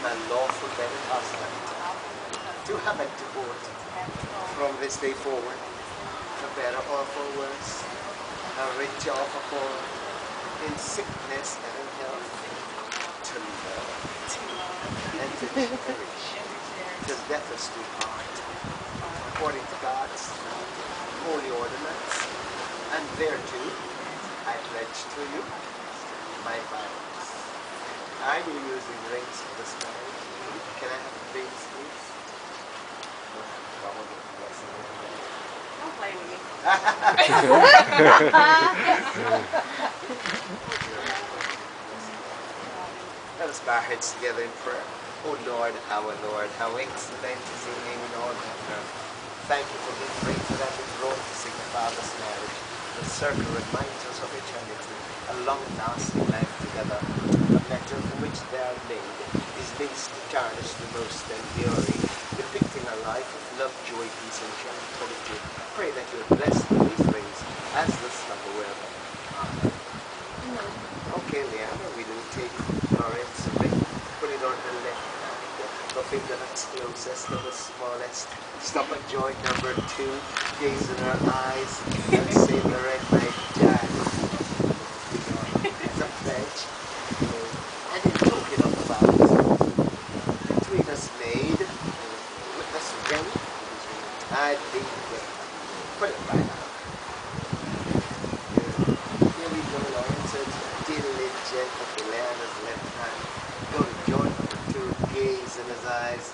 my lawful wedded husband, to have and to hold from this day forward, for better or for worse, a rich or for poor, in sickness and in health, to love and to cherish, till death us do part, according to God's holy ordinance, and thereto I pledge to you my vows. Are you using rings for this marriage? Can I have rings, please? Don't play with me. Let us bow our heads together in prayer. O Lord, our Lord, how excellent is your name in all the earth. Thank you for being grateful that we grown to signify this marriage. The circle reminds us of eternity, a long-lasting life together. The metal for which they are made is least tarnished, the most enduring, depicting a life of love, joy, peace, and tranquility. Pray that you will bless these rings as the slumber wear them. Amen. Okay, Leanna, we will take Lauren's ring, put it on her left hand, the finger that's closest to the smallest. Stop at joint number 2, gaze in her eyes, and say the red light Jack. It's a pledge, and in token of vows, between us made, with this ring, I be with. Put it right out. Here we go, Lauren. So it's diligent with the Leanna's left hand. Go to joint number 2, gaze in his eyes,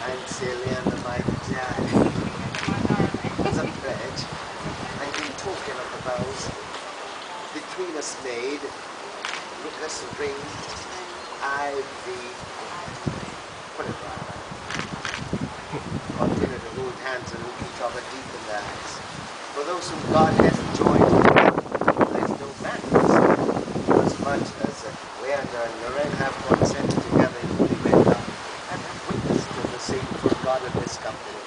and say, Leanna, my dad. As a pledge, and in token of the vows between us made, with this ring, I be. Put it right out. Continue to hold hands and look each other deep in the eyes. For those whom God has joined together, there's no man. As much as Leander and Lorraine have consented together in holy wedlock, and have witnessed to the same for God of this company,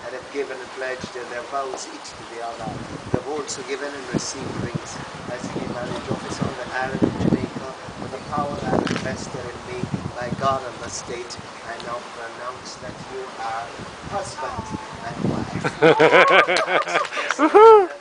and have given and pledged their vows each to the other. They've also given and received rings as a marriage office on the island of Jamaica, with the power that is vested in me by God and the state. I now pronounce that you are husband and wife.